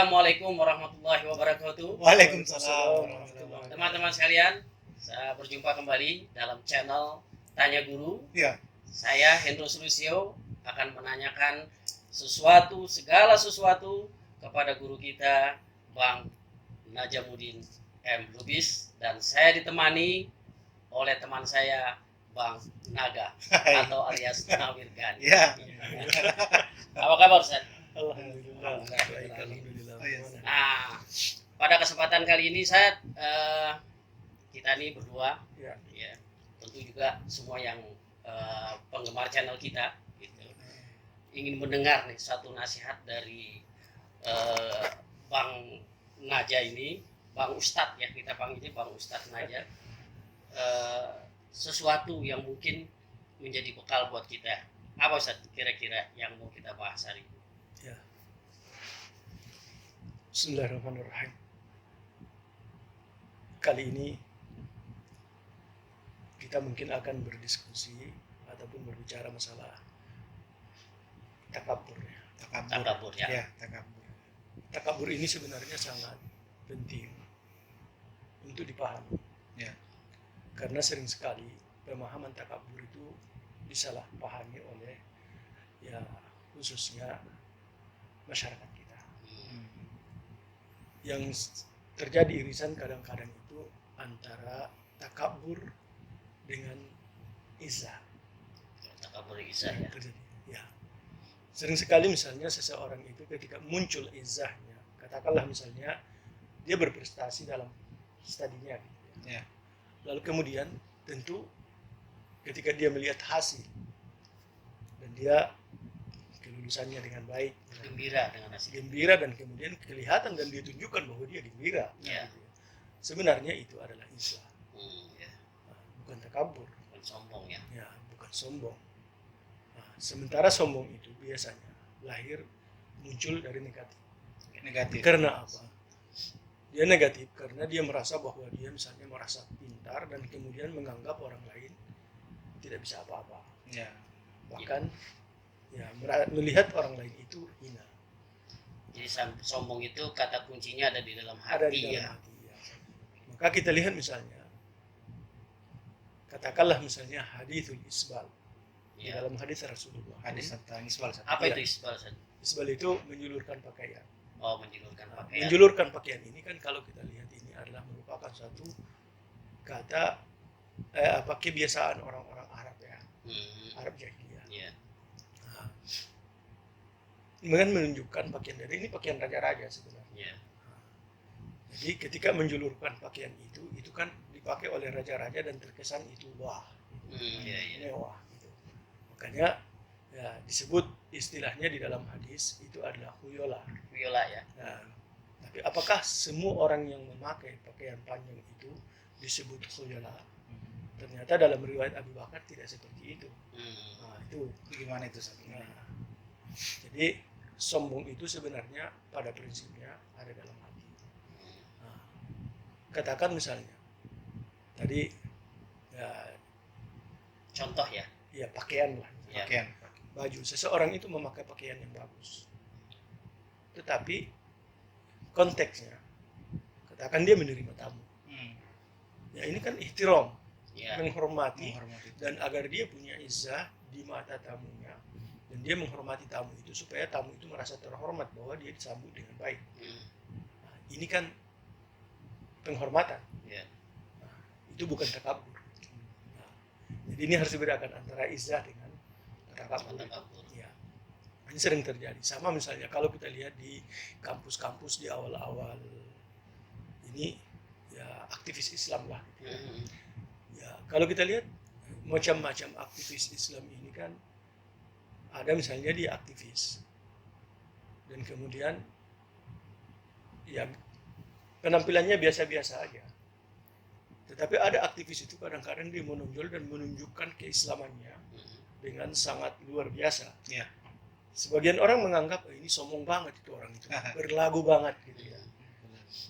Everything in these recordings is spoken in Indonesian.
Assalamualaikum warahmatullahi wabarakatuh. Waalaikumsalam warahmatullahi wabarakatuh. Teman-teman sekalian, saya berjumpa kembali dalam channel Tanya Guru. Ya, Saya Hendro Sulisio akan menanyakan segala sesuatu kepada guru kita Bang Najamuddin M. Lubis, dan saya ditemani oleh teman saya Bang Naga atau alias Nawir Gani. ya. Apa kabar, Ustaz? Alhamdulillah. Baik, alhamdulillah. Nah, pada kesempatan kali ini kita nih berdua, Ya. ya, tentu juga semua yang penggemar channel kita, gitu, ingin mendengar nih satu nasihat dari Bang Naja ini, Bang Ustadz ya, kita panggilnya Bang Ustadz Naja, sesuatu yang mungkin menjadi bekal buat kita. Apa Ustadz kira-kira yang mau kita bahas hari ini? Ya. Bismillahirrahmanirrahim. Kali ini kita mungkin akan berdiskusi ataupun berbicara masalah takabur. Takabur, ya. Ya, takabur. Takabur ini sebenarnya sangat penting untuk dipahami. Ya. Karena sering sekali pemahaman takabur itu disalahpahami oleh khususnya masyarakat kita. Yang terjadi irisan kadang-kadang itu antara takabur dengan izah. Takabur izah, ya. Terjadi. Ya. Sering sekali misalnya seseorang itu ketika muncul izahnya, katakanlah misalnya dia berprestasi dalam studinya, gitu ya. Ya. Lalu kemudian tentu ketika dia melihat hasil dan dia kelulusannya dengan baik, Gembira dengan hasil. gembira, dan kemudian kelihatan dan dia tunjukkan bahwa dia gembira. Ya. Gitu ya. Sebenarnya itu adalah izah, Ya. bukan takabur. Bukan sombong, ya. Ya, bukan sombong. Nah, sementara sombong itu biasanya lahir muncul dari negatif. Negatif. Karena apa? Dia negatif karena dia merasa bahwa dia misalnya merasa pintar dan kemudian menganggap orang lain tidak bisa apa-apa. Ya. Bahkan melihat orang lain itu hina. Jadi sombong itu kata kuncinya ada di dalam Ada hati, di dalam ya. hati. Ya. Maka kita lihat misalnya, katakanlah misalnya hadithul isbal. Di Ya. dalam hadis Rasulullah. Hadis tentang isbal. Apa Ya. itu isbal, Ustaz? Isbal itu menjulurkan pakaian. Oh, menjulurkan Nah, pakaian. menjulurkan pakaian ini kan kalau kita lihat ini adalah merupakan suatu kata kebiasaan orang-orang Arab ya, Arab jahiliyah. Ya. Nah, dengan menunjukkan pakaian dari ini pakaian raja-raja sebenarnya. Ya. Jadi ketika menjulurkan pakaian itu kan dipakai oleh raja-raja dan terkesan itu wah, Ya, ya. mewah gitu. Makanya ya disebut istilahnya di dalam hadis itu adalah khuyala. Viola, ya. Nah, tapi apakah semua orang yang memakai pakaian panjang itu disebut khuyala? Ternyata dalam riwayat Abu Bakar tidak seperti itu. Nah, itu. Gimana itu? Nah, jadi sombong itu sebenarnya pada prinsipnya ada dalam hati. Nah, katakan misalnya tadi Contoh, ya. ya pakaian lah, Ya. Pakaian. baju. Seseorang itu memakai pakaian yang bagus, tetapi konteksnya katakan dia menerima tamu. Ya ini kan ihtiram, Ya. menghormati, Menghormati. dan agar dia punya izzah di mata tamunya dan dia menghormati tamu itu supaya tamu itu merasa terhormat bahwa dia disambut dengan baik. Nah, ini kan penghormatan. Ya. Nah, itu bukan takabur. Nah, jadi ini harus dibedakan antara izzah dengan takabur. Takabur. Ya. Ini sering terjadi. Sama misalnya kalau kita lihat di kampus-kampus di awal-awal ini ya aktivis Islam lah. Gitu ya. Ya, kalau kita lihat macam-macam aktivis Islam ini kan ada misalnya dia aktivis dan kemudian ya penampilannya biasa-biasa aja, tetapi ada aktivis itu kadang-kadang dia menonjol dan menunjukkan keislamannya dengan sangat luar biasa. Ya. Sebagian orang menganggap ini sombong banget itu orang itu, berlagu banget gitu ya,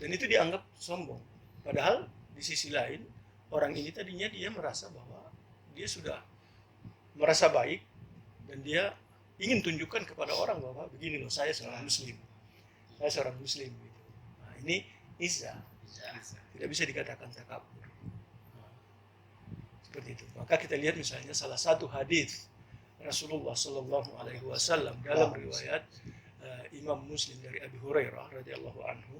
dan itu dianggap sombong. Padahal di sisi lain orang ini tadinya dia merasa bahwa dia sudah merasa baik dan dia ingin tunjukkan kepada orang bahwa begini loh saya seorang muslim. saya seorang muslim gitu. Nah, ini izza, Bisa. tidak bisa dikatakan takabur. Nah, seperti itu. Maka kita lihat misalnya salah satu hadis Rasulullah Shallallahu Alaihi Wasallam dalam riwayat Imam Muslim dari Abi Hurairah radhiyallahu anhu,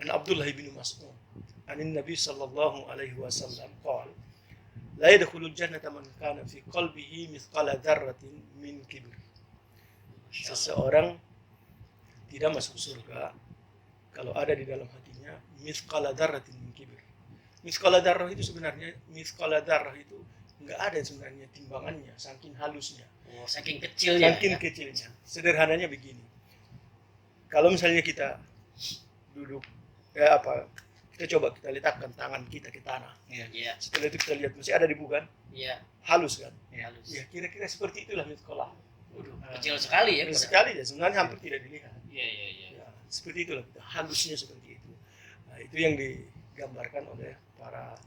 an Abdullah bin Mas'ud, an Nabi Sallallahu Alaihi Wasallam qala la yadkhulul jannata man kana fi qalbihi mithqala dzarratin min kibr. Seseorang tidak masuk surga kalau ada di dalam hatinya mithqala dzarratin min kibr. Mithqala dzarrah itu sebenarnya itu enggak ada sebenarnya timbangannya, saking halusnya, Oh, saking kecilnya. saking kecilnya. Sederhananya begini. Kalau misalnya kita duduk kita coba kita letakkan tangan kita ke tanah. Iya. Iya, Setelah itu kita lihat masih ada debu kan? iya, Halus kan? halus. Ya kira-kira seperti itulah mithqala. Waduh, kecil sekali ya. Kecil sekali ya, sebenarnya hampir tidak dilihat. Iya, iya, iya. Ya, seperti itulah, halusnya seperti itu. Nah, itu yang digambarkan oleh para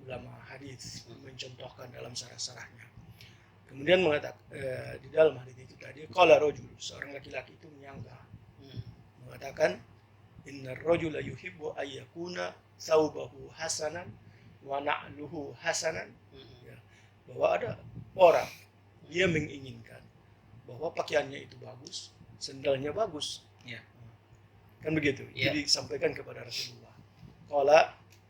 ulama hadis, mencontohkan dalam sarah-sarahnya. Kemudian mengatakan di dalam hadis itu tadi, qala rajul, seorang laki-laki itu menyangka, mengatakan innar rajula yuhibbu ayyakuna thawbahu hasanan wa na'luhu hasanan, ya, bahwa ada orang dia menginginkan bahwa pakaiannya itu bagus, sendalnya bagus. Ya. Kan begitu. Ya. Jadi sampaikan kepada Rasulullah. Qala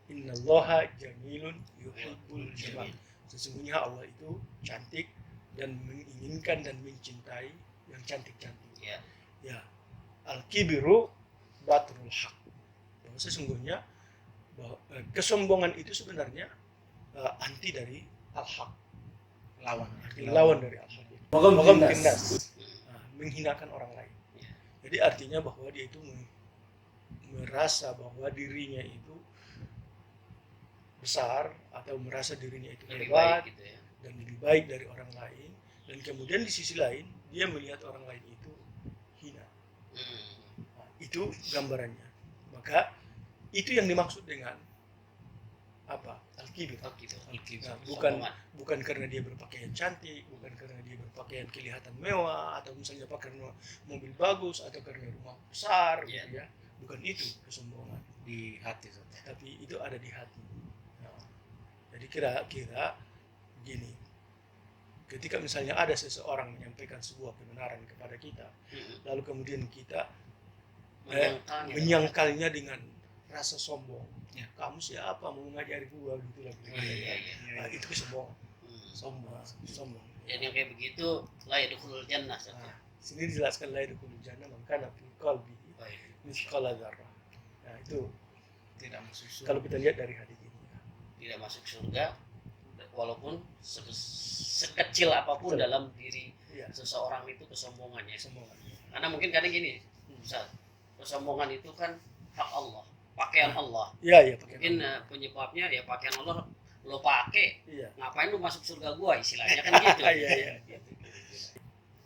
innallaha jamilun yuhibbul jamal. Sesungguhnya Allah itu cantik dan menginginkan dan mencintai yang cantik-cantik. Iya. Ya. Al-kibru batrul haq. Bahwa sesungguhnya kesombongan itu sebenarnya anti dari al-haq. Lawan dari al-haq. Mogam tindas. Menghinakan orang lain. Ya. Jadi artinya bahwa dia itu merasa bahwa dirinya itu besar atau merasa dirinya itu Lebih hebat baik gitu ya. dan lebih baik dari orang lain, dan kemudian di sisi lain dia melihat orang lain itu hina. Nah, itu gambarannya. Maka itu yang dimaksud dengan apa? Al-kibir. Oh gitu. Nah, Sombongan. bukan karena dia berpakaian cantik, bukan karena dia berpakaian kelihatan mewah, atau misalnya karena mobil bagus, atau karena rumah besar, Yeah. gitu ya. Bukan itu kesombongan, Di hati Ustaz. tapi itu ada di hati. Nah, jadi kira-kira begini, ketika misalnya ada seseorang menyampaikan sebuah kebenaran kepada kita, lalu kemudian kita menyangkalnya dengan rasa sombong. Ya. Kamu siapa mau mengajari gua gitu lah. Oh, iya, iya. Nah, itu kesombongan. Sombong. Sombong. Dan yang kayak begitu la yadkhulul jannah. Nah, sini dijelaskan la yadkhulul jannah man kana fi qalbihi Baik. mithqala dzarrah. Nah, itu Tidak masuk surga. kalau kita lihat dari hadis ini. Tidak masuk surga walaupun sekecil apapun Betul. dalam diri Iya, seseorang itu kesombongannya. kesombongan. Karena mungkin kadang gini, Ustaz, kesombongan itu kan hak Allah, pakaian Allah. Iya, iya pakai. Mungkin penyebabnya ya pakaian Allah lo pakai, Iya. ngapain lu masuk surga gua, istilahnya kan gitu. Iya, iya.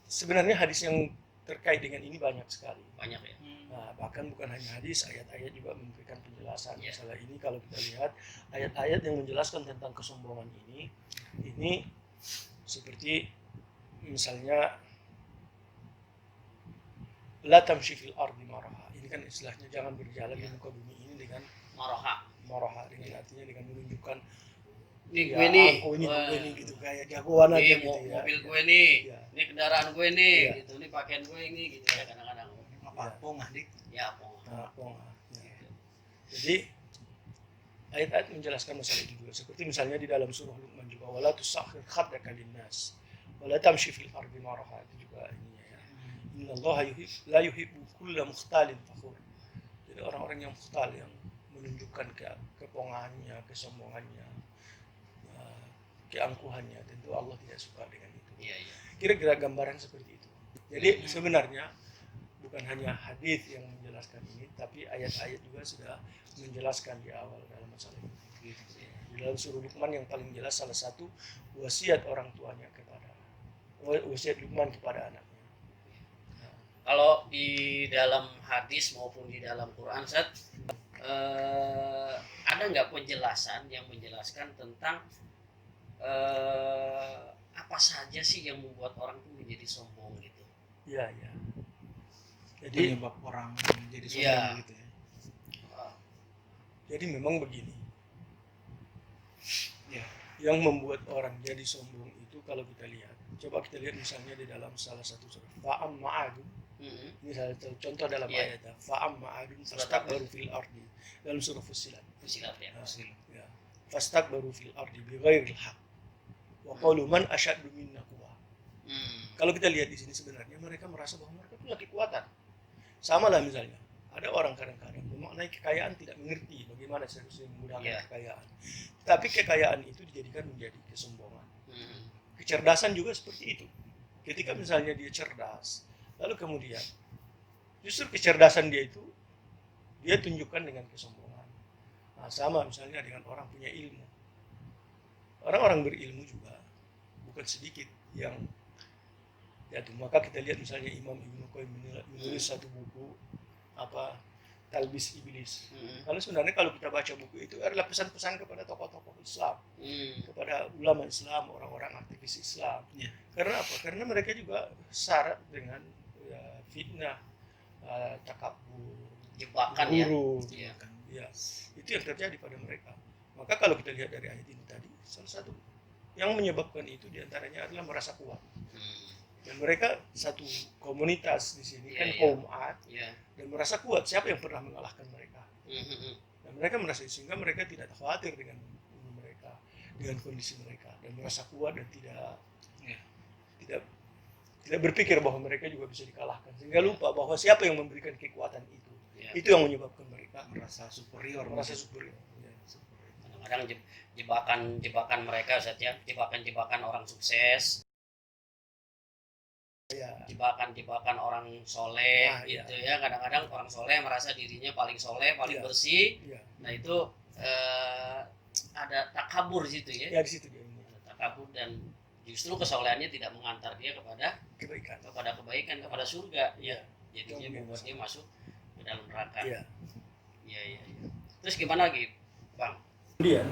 Sebenarnya hadis yang terkait dengan ini banyak sekali. Banyak ya. Nah, bahkan bukan hanya hadis, ayat-ayat juga memberikan penjelasan. Ya. Masalah ini kalau kita lihat ayat-ayat yang menjelaskan tentang kesombongan ini seperti misalnya la tamshi fil ardi maraha. Ini kan istilahnya jangan berjalan di muka bumi ini dengan Maroha. maraha, dengan artinya dengan menunjukkan Ini ya, gue nih, aku ini wah, gue ini gitu kayak jagoan aja ini gitu ya. mobil gue nih, Iya. ini kendaraan gue nih, Iya. gitu, ini pakaian gue ini, gitu ya kadang-kadang. Apa? Pongah dik. Ya, apa? Nah, ya. Jadi ayat-ayat menjelaskan masalah itu juga. Seperti misalnya di dalam surah Luqman juga, wala tusakhir khaddaka linnas wala tamshi fil ardi maraha, itu juga ininya ya. Innallaha la yuhibbu kulla mukhtalin fakhur. Jadi orang-orang yang mukhtal, yang menunjukkan kepongahannya, kesombongannya, keangkuhannya, tentu Allah tidak suka dengan itu. Iya, iya. Kira-kira gambaran seperti itu. Jadi sebenarnya bukan hanya hadis yang menjelaskan ini, tapi ayat-ayat juga sudah menjelaskan di awal dalam masalah ini. Di dalam surah Luqman yang paling jelas salah satu wasiat orang tuanya kepada wasiat Luqman kepada anaknya. Kalau di dalam hadis maupun di dalam Quran, Ustaz, ada nggak penjelasan yang menjelaskan tentang apa saja sih yang membuat orang itu menjadi sombong gitu? Iya, iya. Jadi penyebab orang jadi Iya. sombong gitu ya. jadi memang begini. Ya. Yang membuat orang jadi sombong itu kalau kita lihat, coba kita lihat misalnya di dalam salah satu surah fa'am ma'adun, ini salah satu contoh dalam Iya. ayatnya fa'am ma'adun Surat fastakbaru fil ardi dalam surah Fussilat. Fusilat ya. Ya. Fastakbaru fil ardi bighairil haq wa qalu man asyaddu minna quwwa. Kalau kita lihat di sini sebenarnya mereka merasa bahwa mereka punya kekuatan. Sama lah misalnya, ada orang kadang-kadang memaknai kekayaan tidak mengerti bagaimana seharusnya menggunakan Iya. kekayaan. Tapi kekayaan itu dijadikan menjadi kesombongan. Kecerdasan juga seperti itu. Ketika misalnya dia cerdas, lalu kemudian justru kecerdasan dia itu dia tunjukkan dengan kesombongan. Nah, sama misalnya dengan orang punya ilmu. Orang-orang berilmu juga bukan sedikit yang jatuh. Maka kita lihat misalnya Imam Ibnu Qayyim menulis satu buku apa Talbis Iblis. Kalau sebenarnya kalau kita baca buku itu adalah pesan-pesan kepada tokoh-tokoh Islam, kepada ulama Islam, orang-orang aktivis Islam. Ya. Karena apa? Karena mereka juga syarat dengan fitnah, takabur, Jebakan ya. guru. Iya. Ya, itu yang terjadi pada mereka. Maka kalau kita lihat dari ayat ini tadi, salah satu yang menyebabkan itu diantaranya adalah merasa kuat. Dan mereka satu komunitas di sini Iya, kan iya. kaum Ad Iya. dan merasa kuat. Siapa yang pernah mengalahkan mereka? Dan mereka merasa sehingga mereka tidak khawatir dengan mereka, dengan kondisi mereka, dan merasa kuat dan tidak Ya. tidak berpikir bahwa mereka juga bisa dikalahkan. Sehingga lupa bahwa siapa yang memberikan kekuatan itu. Iya. Itu yang menyebabkan mereka Merasa superior. merasa mungkin. superior. Ya. Kadang-kadang jebakan mereka saja, jebakan orang sukses, Ya. jebakan orang soleh Nah, gitu ya. Kadang-kadang orang soleh merasa dirinya paling soleh, paling Iya. bersih. Ya. Nah itu ada takabur di situ ya. Ya di situ dia ini Ada takabur dan justru kesolehannya tidak mengantar dia kepada kebaikan. kebaikan, kepada surga ya. Itu Jadinya yang membuat dia masuk ke dalam neraka. Ya. Iya, iya, iya. Terus gimana lagi, Bang? Kemudian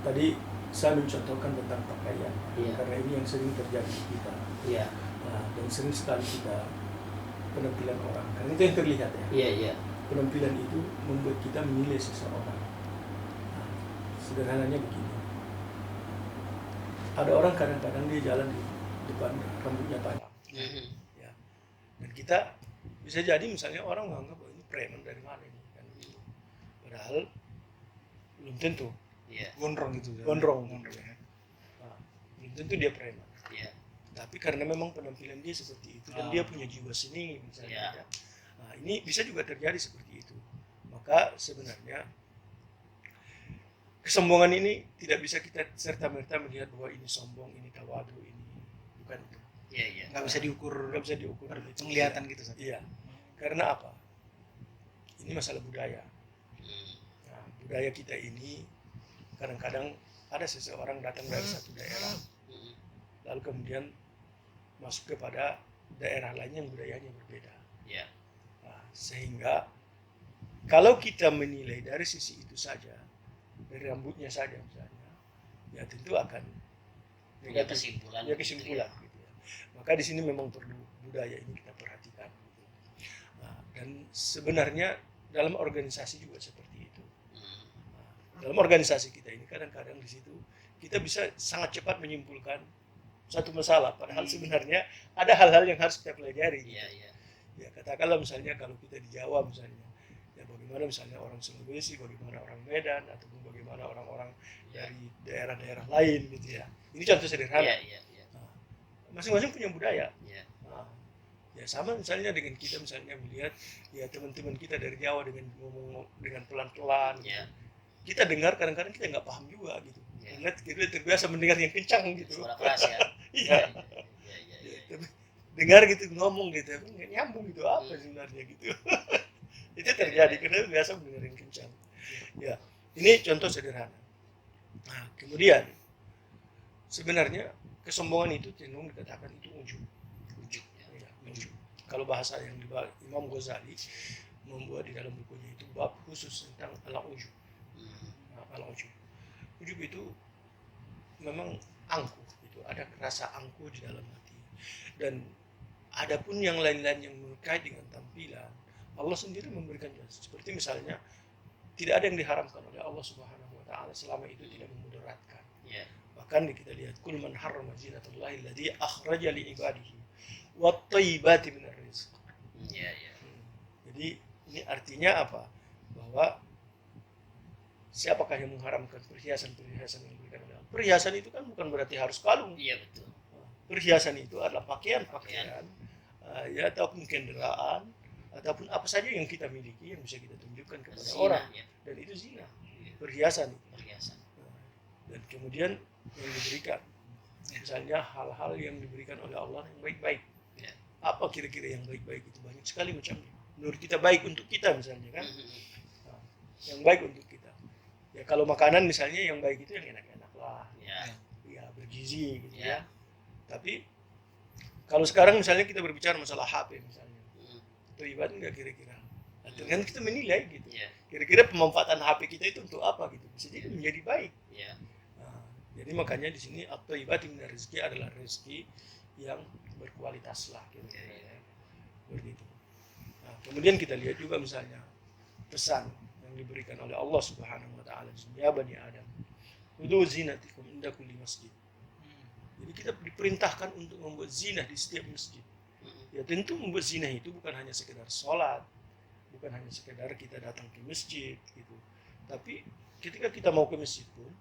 tadi saya mencontohkan tentang pakaian, Iya. karena ini yang sering terjadi di kita. Iya. Nah, dan sering sekali kita penampilan orang, karena itu yang terlihat ya. Iya, iya. Penampilan itu membuat kita menilai seseorang. Nah, sederhananya begini. Ada orang kadang-kadang dia jalan di depan rambutnya panjang. Ya. Dan kita bisa jadi misalnya orang menganggap oh, ini preman dari mana ini kan. Padahal belum tentu. Iya. Gondrong gitu. Gondrong. ya. Nah, belum tentu dia preman. Iya. Tapi karena memang penampilan dia seperti itu dan dia punya jiwa seni misalnya. Ya. Nah, ini bisa juga terjadi seperti itu. Maka sebenarnya kesombongan ini tidak bisa kita serta-merta melihat bahwa ini sombong, ini tawadu, ini bukan itu. Iya, iya. Nggak bisa diukur. Nggak bisa diukur. Penglihatan gitu saja. Iya. Karena apa? Ini masalah budaya. Nah, budaya kita ini kadang-kadang ada seseorang datang dari satu daerah, lalu kemudian masuk kepada daerah lain yang budayanya berbeda. Iya. Nah, sehingga kalau kita menilai dari sisi itu saja, dari rambutnya saja misalnya, ya tentu akan Punya negatif, kesimpulan. punya kesimpulan gitu ya. Maka di sini memang perlu budaya ini kita perhatikan. Gitu. Nah, dan sebenarnya dalam organisasi juga seperti itu. Nah, dalam organisasi kita ini kadang-kadang di situ kita bisa sangat cepat menyimpulkan satu masalah, padahal sebenarnya ada hal-hal yang harus kita pelajari. Gitu. Iya, iya. Ya katakanlah misalnya kalau kita di Jawa misalnya, ya bagaimana misalnya orang Sulawesi, bagaimana orang Medan, ataupun bagaimana orang-orang Iya. dari daerah-daerah lain gitu ya. Ini contoh sederhana. Iya, iya, iya. Nah, masing-masing punya budaya. Iya. Nah, ya sama misalnya dengan kita misalnya melihat ya teman-teman kita dari Jawa dengan ngomong dengan pelan-pelan. Iya. Kita dengar kadang-kadang kita nggak paham juga gitu. Iya. Karena kita terbiasa mendengar yang kencang gitu. Suara keras ya. Iya. Iya, iya, iya, Ya, iya. tapi dengar gitu ngomong gitu tapi nggak nyambung gitu apa sebenarnya gitu. Itu terjadi karena biasa mendengar yang kencang. Ya, ini contoh sederhana. Nah, kemudian sebenarnya kesombongan itu cenderung dikatakan itu ujub. Ujub ya. Ya, ujub. Kalau bahasa yang Imam Ghazali membuat di dalam bukunya itu bab khusus tentang al-ujub. Nah, al-ujub. Ujub itu memang angkuh, itu ada rasa angkuh di dalam hati. Dan adapun yang lain-lain yang terkait dengan tampilan, Allah sendiri memberikan jelas. Seperti misalnya tidak ada yang diharamkan oleh Allah Subhanahu wa taala selama itu tidak memudaratkan. Ya. Bahkan kita lihat kul man harrama zinatallahi allati akhraja li ibadihi wat thayyibati minar rizq. Ya, ya. Jadi ini artinya apa? Bahwa siapakah yang mengharamkan perhiasan-perhiasan yang diberikan oleh Allah? Perhiasan itu kan bukan berarti harus kalung. Iya, betul. Perhiasan itu adalah pakaian-pakaian, ya ataupun kendaraan, ataupun apa saja yang kita miliki yang bisa kita tunjukkan kepada Zina, orang, ya. dan itu zina, Iya, perhiasan itu. perhiasan. Dan kemudian yang diberikan, misalnya hal-hal yang diberikan oleh Allah yang baik-baik. Ya. Apa kira-kira yang baik-baik itu? Banyak sekali macamnya. Menurut kita baik untuk kita misalnya kan, Nah, yang baik untuk kita. Ya kalau makanan misalnya yang baik itu yang enak-enak lah, Ya. ya bergizi gitu Ya. ya. Tapi kalau sekarang misalnya kita berbicara masalah HP misalnya, terlibat nggak kira-kira? Nah, kan kita menilai gitu. Ya. Kira-kira pemanfaatan HP kita itu untuk apa gitu? Bisa jadi menjadi baik. Ya. Nah, jadi makanya di sini at-thayyibati minar rizki adalah rezeki yang berkualitas lah kira-kira. Ya. Begitu. Nah, kemudian kita lihat juga misalnya pesan yang diberikan oleh Allah Subhanahu wa taala, ya bani Adam, khudhu zinatikum inda kulli masjid. Jadi kita diperintahkan untuk membuat zina di setiap masjid. Ya tentu membuat zina itu bukan hanya sekedar sholat, bukan hanya sekedar kita datang ke masjid gitu. Tapi ketika kita mau ke masjid pun,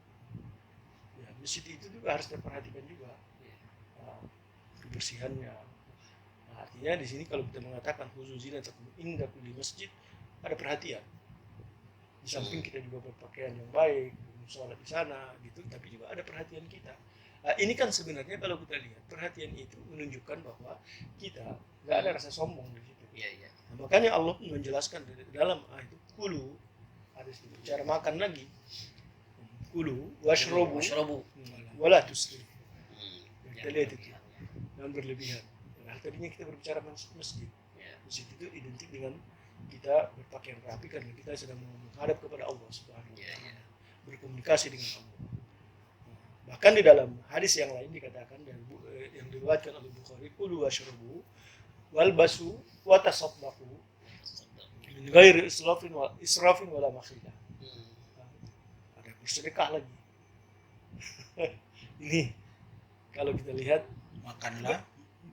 ya masjid itu juga harus diperhatikan juga. Nah, kebersihannya. Nah, artinya di sini kalau kita mengatakan khusus zina inda kulli masjid, ada perhatian. Di samping kita juga berpakaian yang baik, sholat di sana gitu, tapi juga ada perhatian kita. Nah, ini kan sebenarnya kalau kita lihat perhatian itu menunjukkan bahwa kita nggak ada rasa sombong di situ. Iya, iya. Nah, makanya Allah pun menjelaskan di dalam ayat itu kulu, ada sedikit cara makan lagi, kulu washrobu Washrobu. wala tusrifu. Kita Yang lihat itu berlebihan, yang berlebihan. Nah, tadinya kita berbicara masjid. ya. Masjid itu identik dengan kita berpakaian rapi karena kita sedang menghadap kepada Allah Subhanahu wa Ya, taala, ya. berkomunikasi dengan Allah. Bahkan di dalam hadis yang lain dikatakan yang diriwayatkan oleh Bukhari, kulu washrabu walbasu wa tasaddaqu min ghairi israfin wala makhila. Ada bersedekah lagi. Ini kalau kita lihat Makanlah,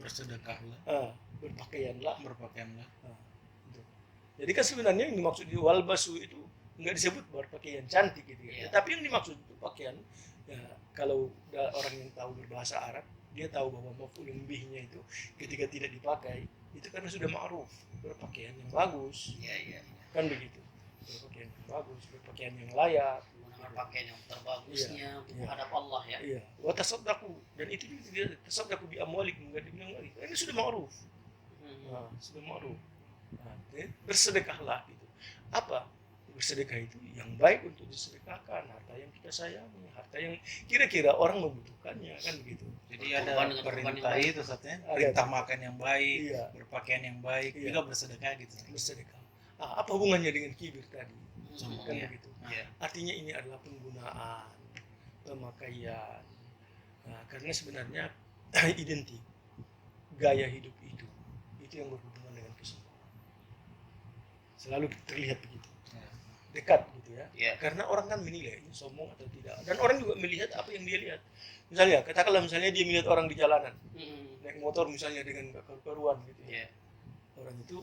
bersedekahlah, berpakaianlah. berpakaianlah. Gitu. Jadi kan sebenarnya yang dimaksud di walbasu itu nggak disebut berpakaian cantik gitu ya. Iya. Tapi yang dimaksud itu pakaian, ya kalau orang yang tahu berbahasa Arab, dia tahu bahwa maf'ulun bihnya itu ketika tidak dipakai itu karena sudah ma'ruf, berpakaian yang bagus, Iya, iya. kan begitu. Berpakaian yang bagus, berpakaian yang layak. Menggunakan pakaian yang terbagusnya Iya. menghadap Allah ya. Iya, wa tasaddaqu, dan itu juga tidak tasaddaqu bi amwalikum, enggak dibilang lagi. Ini sudah ma'ruf. Nah, sudah ma'ruf. Nah, bersedekahlah gitu. Apa? Bersedekah itu yang baik untuk disedekahkan, harta yang kita sayangi, harta yang kira-kira orang membutuhkannya, kan begitu. Jadi Berkorban ada dengan korban perintah yang baik. itu saatnya, Ada. perintah makan yang baik, Iya. berpakaian yang baik, Iya. juga bersedekah gitu. Bersedekah. Apa hubungannya dengan kibir tadi? Hmm, Kan iya. begitu. Iya. Artinya ini adalah penggunaan, pemakaian. Nah, karena sebenarnya identik gaya hidup itu yang berhubungan dengan kesombongan. Selalu terlihat begitu, Ya. dekat gitu ya. Iya. Karena orang kan menilai ini sombong atau tidak, dan orang juga melihat apa yang dia lihat. Misalnya, katakanlah misalnya dia melihat orang di jalanan naik motor misalnya dengan karuan gitu ya. Iya. Orang itu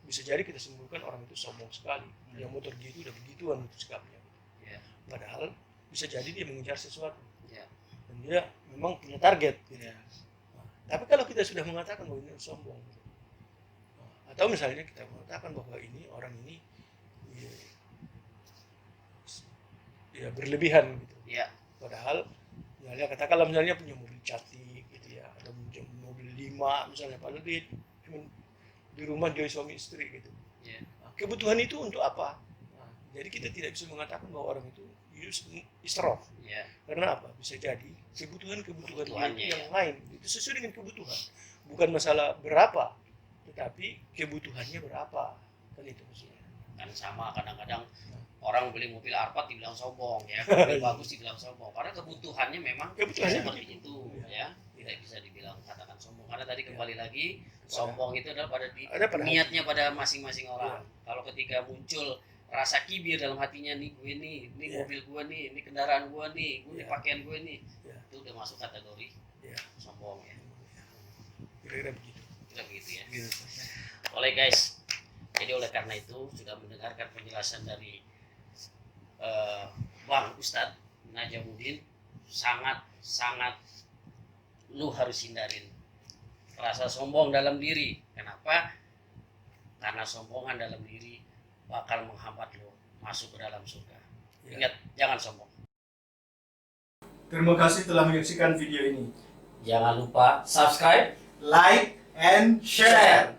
bisa jadi kita simpulkan orang itu sombong sekali. Yang motor gitu udah begituan itu sikapnya. Iya. Padahal bisa jadi dia mengejar sesuatu Iya. dan dia memang punya target gitu. Ya. Nah, tapi kalau kita sudah mengatakan bahwa ini sombong gitu. Nah, atau misalnya kita mengatakan bahwa ini orang ini ya berlebihan gitu. Iya. Padahal misalnya katakanlah misalnya punya mobil cantik gitu ya, ada mobil 5 misalnya, padahal dia cuma di rumah dia suami istri gitu. Iya. Nah, kebutuhan itu untuk apa? Nah, jadi kita tidak bisa mengatakan bahwa orang itu israf. Iya. Karena apa? Bisa jadi kebutuhan-kebutuhan dia Kebutuhannya, itu yang ya. lain itu sesuai dengan kebutuhan. Bukan masalah berapa, tetapi kebutuhannya berapa. Kan itu maksudnya. Kan sama kadang-kadang orang beli mobil Alphard dibilang sombong ya, mobil bagus dibilang sombong karena kebutuhannya memang Kebutuhannya seperti begitu. itu ya, tidak bisa dibilang katakan sombong karena tadi kembali lagi Sombong itu adalah ada pada niatnya pada masing-masing orang. Ya. Kalau ketika muncul rasa kibir dalam hatinya, nih gue nih, ini Ya. mobil gue nih, ini kendaraan gue nih, ini Ya. pakaian gue nih, Ya. itu udah masuk kategori Ya. sombong ya. Kira-kira begitu. Kira begitu ya. Gitu. Oleh guys, jadi oleh karena itu sudah mendengarkan penjelasan dari Bang Ustadz Najamuddin, sangat lu harus hindarin rasa sombong dalam diri. Kenapa? Karena sombongan dalam diri bakal menghambat lu masuk ke dalam surga. Ya. Ingat, jangan sombong. Terima kasih telah menyaksikan video ini. Jangan lupa subscribe. Like and share.